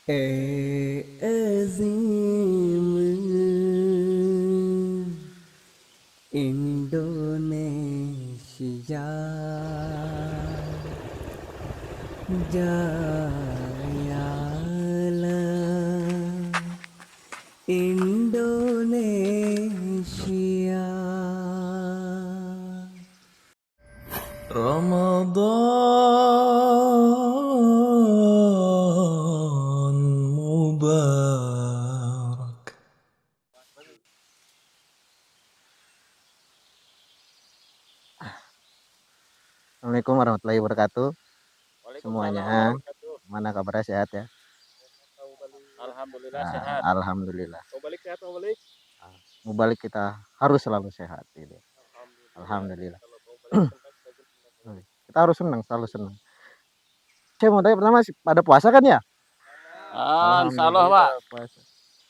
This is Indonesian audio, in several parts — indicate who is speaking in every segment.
Speaker 1: Azim Indonesia Jayalah Indonesia. Ramadan Mubarak.
Speaker 2: Assalamualaikum warahmatullahi wabarakatuh
Speaker 3: Waalaikumsalam
Speaker 2: semuanya.
Speaker 3: warahmatullahi wabarakatuh.
Speaker 2: Mana kabarnya, sehat ya?
Speaker 3: Alhamdulillah sehat.
Speaker 2: Alhamdulillah.
Speaker 3: Kau balik sehat, kau balik.
Speaker 2: Mau balik kita harus selalu sehat ini.
Speaker 3: Alhamdulillah.
Speaker 2: Alhamdulillah.
Speaker 3: Kalau kau balik senang, kita pun senang.
Speaker 2: Kita harus senang, selalu senang. Saya mau tanya pertama, pada puasa kan ya?
Speaker 3: Insya Allah, Pak.
Speaker 2: Alhamdulillah puasa.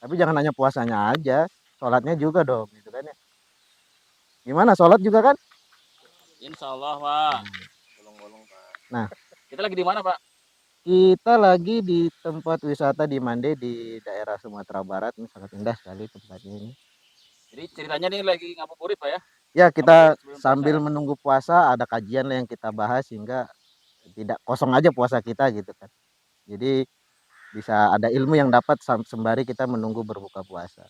Speaker 2: Tapi jangan hanya puasanya aja, sholatnya juga dong, gitu kan ya? Gimana, sholat juga kan?
Speaker 3: Insya Allah, Pak. Bolong-bolong, Pak.
Speaker 2: Nah,
Speaker 3: Kita lagi di mana, Pak?
Speaker 2: kita lagi di tempat wisata di Mande di daerah Sumatera Barat. Ini sangat indah sekali tempatnya ini.
Speaker 3: Jadi ceritanya nih lagi ngabuburit, Pak ya?
Speaker 2: Ya, kita
Speaker 3: Ngabuburit sebelum puasa
Speaker 2: sambil
Speaker 3: ya?
Speaker 2: menunggu puasa ada kajian yang kita bahas sehingga tidak kosong aja puasa kita gitu kan. Jadi bisa ada ilmu yang dapat sembari kita menunggu berbuka puasa.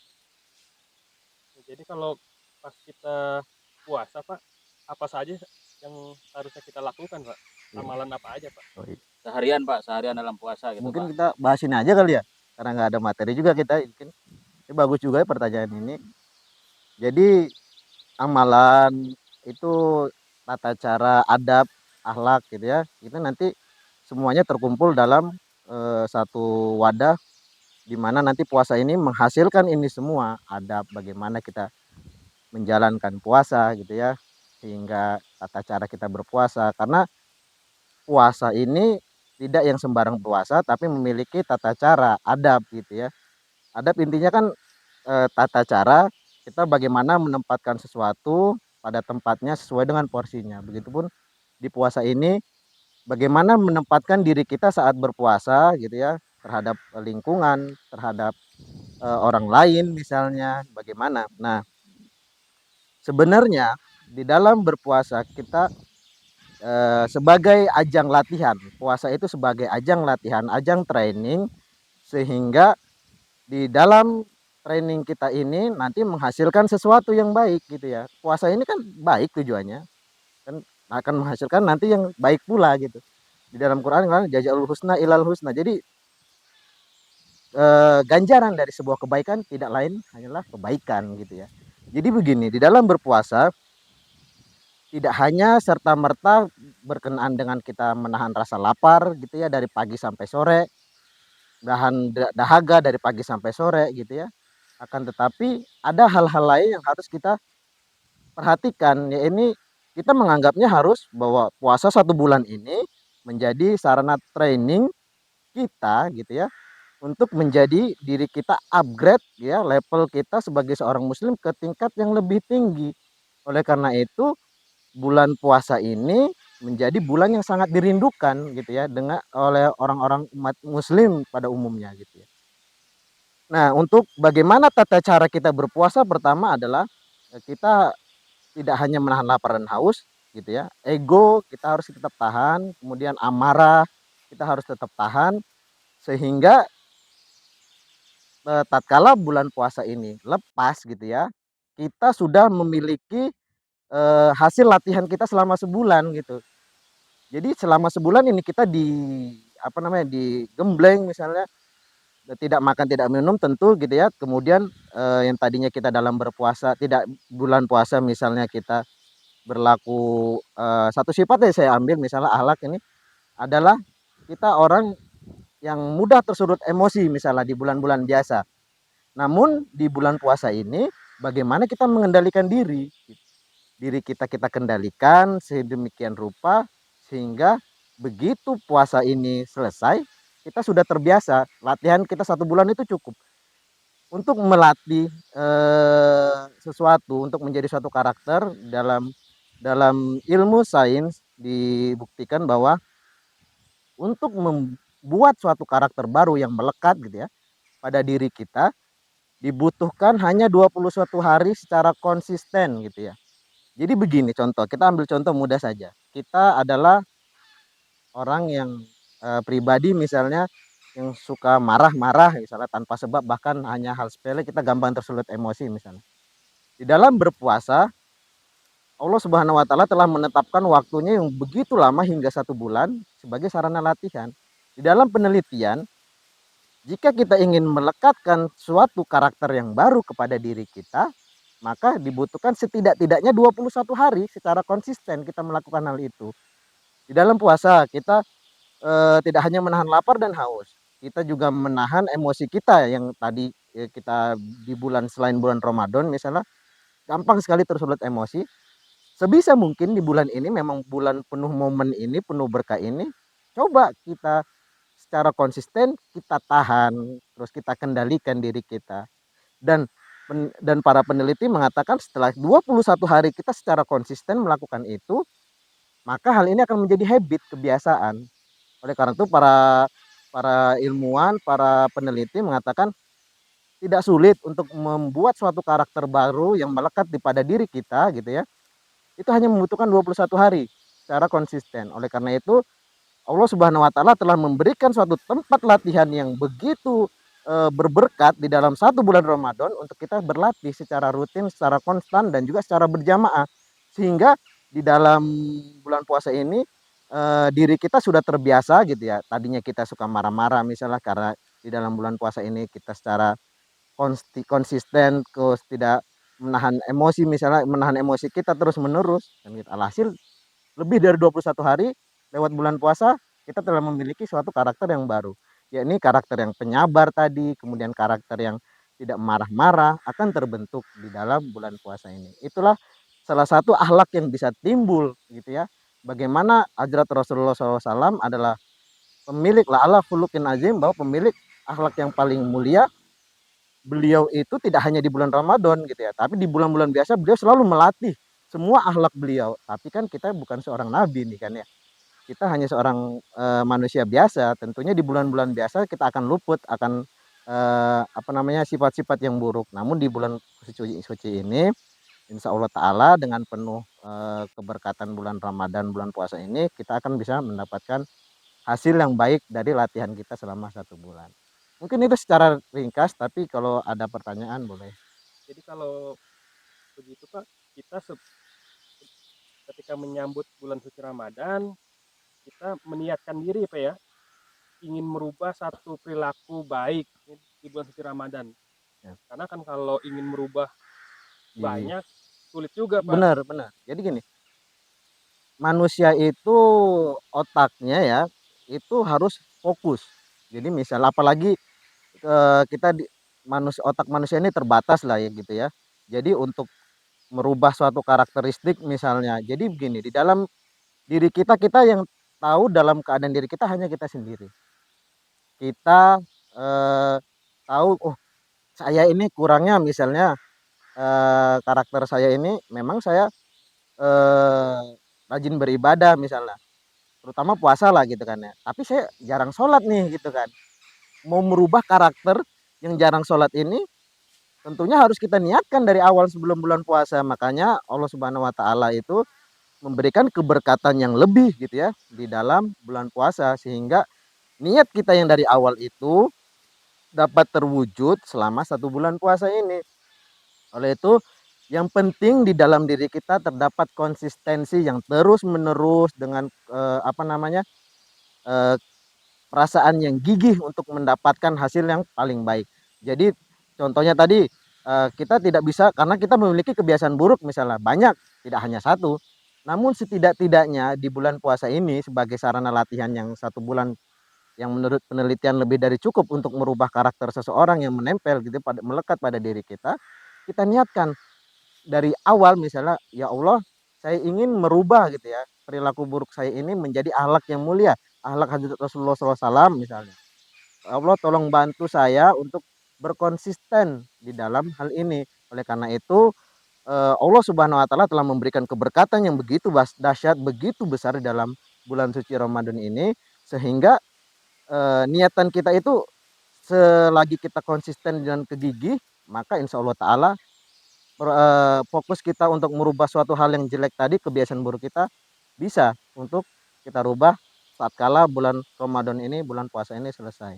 Speaker 4: Jadi kalau pas kita puasa, Pak, apa saja yang harusnya kita lakukan, Pak?
Speaker 2: Iya.
Speaker 4: Amalan apa aja, Pak?
Speaker 2: Oh, iya.
Speaker 3: Seharian, Pak. Seharian dalam puasa gitu,
Speaker 2: Mungkin
Speaker 3: Pak.
Speaker 2: kita bahasin aja kali ya, karena nggak ada materi juga kita. Mungkin ini bagus juga ya pertanyaan ini. Jadi amalan itu tata cara adab, akhlak gitu ya. Itu nanti semuanya terkumpul dalam satu wadah di mana nanti puasa ini menghasilkan ini semua, adab bagaimana kita menjalankan puasa gitu ya, sehingga tata cara kita berpuasa, karena puasa ini tidak yang sembarang puasa tapi memiliki tata cara adab gitu ya. Adab intinya kan tata cara kita bagaimana menempatkan sesuatu pada tempatnya sesuai dengan porsinya. Begitupun di puasa ini bagaimana menempatkan diri kita saat berpuasa gitu ya, terhadap lingkungan, terhadap orang lain misalnya bagaimana. Nah, sebenarnya di dalam berpuasa kita sebagai ajang latihan. Puasa itu sebagai ajang latihan, ajang training, sehingga di dalam training kita ini nanti menghasilkan sesuatu yang baik gitu ya. Puasa ini kan baik tujuannya, kan akan menghasilkan nanti yang baik pula gitu. Di dalam Quran kan jazaul husna ilal husna. Jadi ganjaran dari sebuah kebaikan tidak lain hanyalah kebaikan gitu ya. Jadi begini, di dalam berpuasa tidak hanya serta-merta berkenaan dengan kita menahan rasa lapar gitu ya dari pagi sampai sore, dahaga dari pagi sampai sore gitu ya. Akan tetapi ada hal-hal lain yang harus kita perhatikan, ya ini kita menganggapnya harus bahwa puasa 1 bulan ini menjadi sarana training kita gitu ya untuk menjadi diri kita upgrade ya level kita sebagai seorang muslim ke tingkat yang lebih tinggi. Oleh karena itu bulan puasa ini menjadi bulan yang sangat dirindukan gitu ya dengan oleh orang-orang umat muslim pada umumnya gitu ya. Nah, untuk bagaimana tata cara kita berpuasa pertama adalah kita tidak hanya menahan lapar dan haus gitu ya. Ego kita harus tetap tahan, kemudian amarah kita harus tetap tahan sehingga tatkala bulan puasa ini lepas gitu ya, kita sudah memiliki hasil latihan kita selama sebulan gitu. Jadi selama sebulan ini kita apa namanya digembleng misalnya tidak makan tidak minum tentu gitu ya. Kemudian yang tadinya kita dalam berpuasa tidak bulan puasa misalnya kita berlaku satu sifat yang saya ambil misalnya akhlak ini adalah kita orang yang mudah tersulut emosi misalnya di bulan-bulan biasa. Namun di bulan puasa ini bagaimana kita mengendalikan diri? Diri kita kita kendalikan sedemikian rupa sehingga begitu puasa ini selesai kita sudah terbiasa. Latihan kita 1 bulan itu cukup untuk melatih sesuatu untuk menjadi suatu karakter. Dalam ilmu sains dibuktikan bahwa untuk membuat suatu karakter baru yang melekat gitu ya pada diri kita, dibutuhkan hanya 21 hari secara konsisten gitu ya. Jadi begini contoh, kita ambil contoh mudah saja. Kita adalah orang yang pribadi misalnya yang suka marah-marah misalnya tanpa sebab, bahkan hanya hal sepele kita gampang tersulut emosi misalnya. Di dalam berpuasa, Allah Subhanahu wa taala telah menetapkan waktunya yang begitu lama hingga 1 bulan sebagai sarana latihan. Di dalam penelitian, jika kita ingin melekatkan suatu karakter yang baru kepada diri kita, maka dibutuhkan setidak-tidaknya 21 hari secara konsisten kita melakukan hal itu. Di dalam puasa kita tidak hanya menahan lapar dan haus, kita juga menahan emosi kita yang tadi kita di bulan selain bulan Ramadan misalnya gampang sekali tersulut emosi. Sebisa mungkin di bulan ini memang bulan penuh momen ini, penuh berkah ini, coba kita secara konsisten kita tahan, terus kita kendalikan diri kita. Dan para peneliti mengatakan setelah 21 hari kita secara konsisten melakukan itu, maka hal ini akan menjadi habit, kebiasaan. Oleh karena itu para para ilmuwan, para peneliti mengatakan tidak sulit untuk membuat suatu karakter baru yang melekat di pada diri kita gitu ya. Itu hanya membutuhkan 21 hari secara konsisten. Oleh karena itu Allah Subhanahu wa taala telah memberikan suatu tempat latihan yang begitu berberkat di dalam 1 bulan Ramadan untuk kita berlatih secara rutin, secara konstan dan juga secara berjamaah. Sehingga di dalam bulan puasa ini diri kita sudah terbiasa gitu ya. Tadinya kita suka marah-marah misalnya karena di dalam bulan puasa ini kita secara konsisten terus tidak menahan emosi misalnya, menahan emosi kita terus menerus dan kita alhasil lebih dari 21 hari lewat bulan puasa kita telah memiliki suatu karakter yang baru, yakni karakter yang penyabar tadi, kemudian karakter yang tidak marah-marah akan terbentuk di dalam bulan puasa ini. Itulah salah satu akhlak yang bisa timbul gitu ya. Bagaimana Hadrat Rasulullah SAW adalah pemilik la'ala khuluqin azim, bahwa pemilik akhlak yang paling mulia. Beliau itu tidak hanya di bulan Ramadan gitu ya, tapi di bulan-bulan biasa beliau selalu melatih semua akhlak beliau. Tapi kan kita bukan seorang nabi nih kan ya. Kita hanya seorang manusia biasa. Tentunya di bulan-bulan biasa kita akan luput akan sifat-sifat yang buruk. Namun di bulan suci ini insya Allah Ta'ala dengan penuh keberkatan bulan Ramadan, bulan puasa ini kita akan bisa mendapatkan hasil yang baik dari latihan kita selama 1 bulan. Mungkin itu secara ringkas, tapi kalau ada pertanyaan boleh.
Speaker 4: Jadi kalau begitu Pak, kita ketika menyambut bulan suci Ramadan, kita meniatkan diri Pak ya, ingin merubah satu perilaku baik di bulan suci Ramadan.
Speaker 2: Ya.
Speaker 4: Karena kan kalau ingin merubah banyak, sulit juga Pak.
Speaker 2: Benar. Jadi gini, manusia itu otaknya ya, itu harus fokus. Jadi misal apalagi kita otak manusia ini terbatas lah ya gitu ya. Jadi untuk merubah suatu karakteristik misalnya. Jadi begini, di dalam diri kita yang tahu dalam keadaan diri kita hanya kita sendiri. Kita tahu oh saya ini kurangnya misalnya karakter saya ini memang saya rajin beribadah misalnya. Terutama puasa lah gitu kan ya. Tapi saya jarang sholat nih gitu kan. Mau merubah karakter yang jarang sholat ini tentunya harus kita niatkan dari awal sebelum bulan puasa. Makanya Allah Subhanahu wa taala itu memberikan keberkatan yang lebih gitu ya di dalam bulan puasa, sehingga niat kita yang dari awal itu dapat terwujud selama 1 bulan puasa ini. Oleh itu yang penting di dalam diri kita terdapat konsistensi yang terus menerus dengan perasaan yang gigih untuk mendapatkan hasil yang paling baik. Jadi contohnya tadi kita tidak bisa karena kita memiliki kebiasaan buruk misalnya banyak, tidak hanya satu. Namun setidak-tidaknya di bulan puasa ini sebagai sarana latihan yang 1 bulan yang menurut penelitian lebih dari cukup untuk merubah karakter seseorang yang menempel gitu melekat pada diri kita. Kita niatkan dari awal misalnya, ya Allah, saya ingin merubah gitu ya perilaku buruk saya ini menjadi akhlak yang mulia, akhlak Hadrat Rasulullah SAW misalnya. Allah tolong bantu saya untuk berkonsisten di dalam hal ini. Oleh karena itu Allah Subhanahu wa taala telah memberikan keberkatan yang begitu dahsyat, begitu besar di dalam bulan suci Ramadan ini, sehingga niatan kita itu selagi kita konsisten dan kegigih, maka insya Allah Ta'ala fokus kita untuk merubah suatu hal yang jelek tadi, kebiasaan buruk kita bisa untuk kita rubah saat kala bulan Ramadan ini, bulan puasa ini selesai.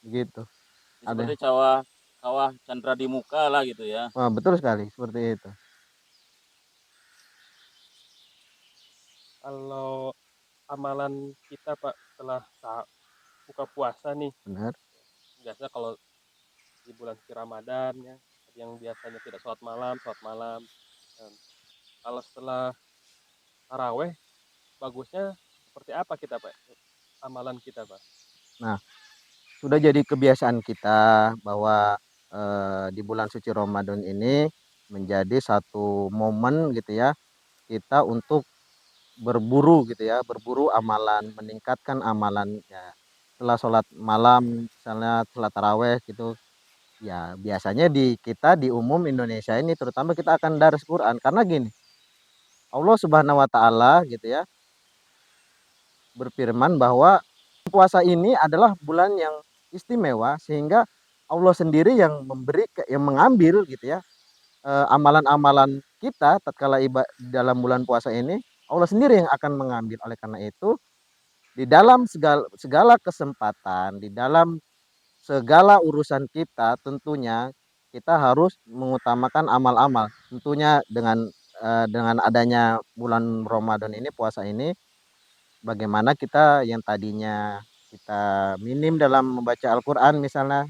Speaker 2: Begitu.
Speaker 3: Seperti
Speaker 2: Ada.
Speaker 3: kawah kawah candra di muka lah gitu ya.
Speaker 2: Wah, betul sekali seperti itu.
Speaker 4: Kalau amalan kita Pak setelah buka puasa nih,
Speaker 2: Benar.
Speaker 4: biasa kalau di bulan suci Ramadan ya, yang biasanya tidak sholat malam. Dan kalau setelah taraweh, bagusnya seperti apa kita Pak? Amalan kita Pak?
Speaker 2: Nah, sudah jadi kebiasaan kita bahwa di bulan suci Ramadan ini menjadi satu momen gitu ya, kita untuk berburu gitu ya, berburu amalan, meningkatkan amalan ya. Setelah sholat malam, misalnya setelah taraweh gitu, ya biasanya di kita di umum Indonesia ini terutama kita akan daras Quran karena gini, Allah Subhanahu wa taala gitu ya berfirman bahwa puasa ini adalah bulan yang istimewa sehingga Allah sendiri yang memberi yang mengambil gitu ya amalan-amalan kita tatkala dalam bulan puasa ini Allah sendiri yang akan mengambil. Oleh karena itu di dalam segala kesempatan, di dalam segala urusan kita tentunya kita harus mengutamakan amal-amal. Tentunya dengan adanya bulan Ramadan ini, puasa ini, bagaimana kita yang tadinya kita minim dalam membaca Al-Qur'an misalnya,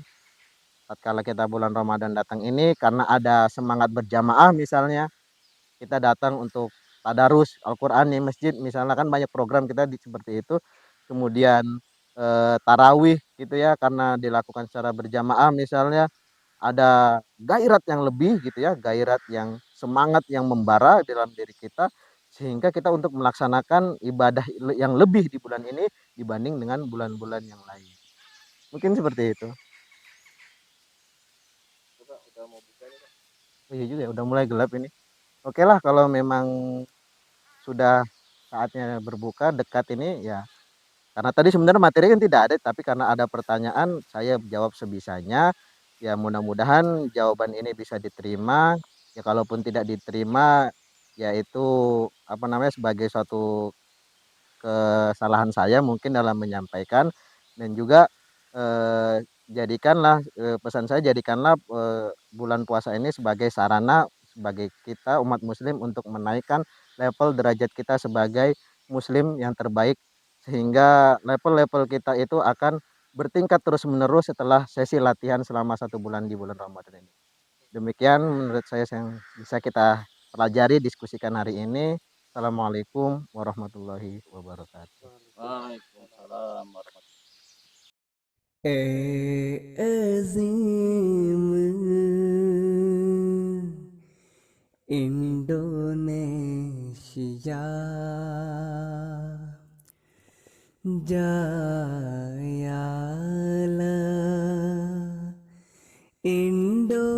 Speaker 2: tatkala kita bulan Ramadan datang ini karena ada semangat berjamaah misalnya, kita datang untuk tadarus Al-Qur'an di masjid misalnya, kan banyak program kita seperti itu. Kemudian tarawih gitu ya karena dilakukan secara berjamaah misalnya, ada gairat yang lebih gitu ya, gairat yang semangat yang membara dalam diri kita sehingga kita untuk melaksanakan ibadah yang lebih di bulan ini dibanding dengan bulan-bulan yang lain. Mungkin seperti itu.
Speaker 3: Udah mau buka nih Pak.
Speaker 2: Oh iya juga ya, udah mulai gelap ini. Oke lah kalau memang sudah saatnya berbuka dekat ini ya. Karena tadi sebenarnya materi kan tidak ada, tapi karena ada pertanyaan saya jawab sebisanya. Ya mudah-mudahan jawaban ini bisa diterima. Ya kalaupun tidak diterima, ya itu apa namanya sebagai suatu kesalahan saya mungkin dalam menyampaikan dan juga jadikanlah pesan saya jadikanlah bulan puasa ini sebagai sarana sebagai kita umat muslim untuk menaikkan level derajat kita sebagai muslim yang terbaik sehingga level-level kita itu akan bertingkat terus-menerus setelah sesi latihan selama 1 bulan di bulan Ramadan ini. Demikian menurut saya yang bisa kita pelajari diskusikan hari ini. Assalamualaikum warahmatullahi wabarakatuh.
Speaker 3: Waalaikumsalam warahmatullahi
Speaker 1: azim Indonesia jayalah Indonesia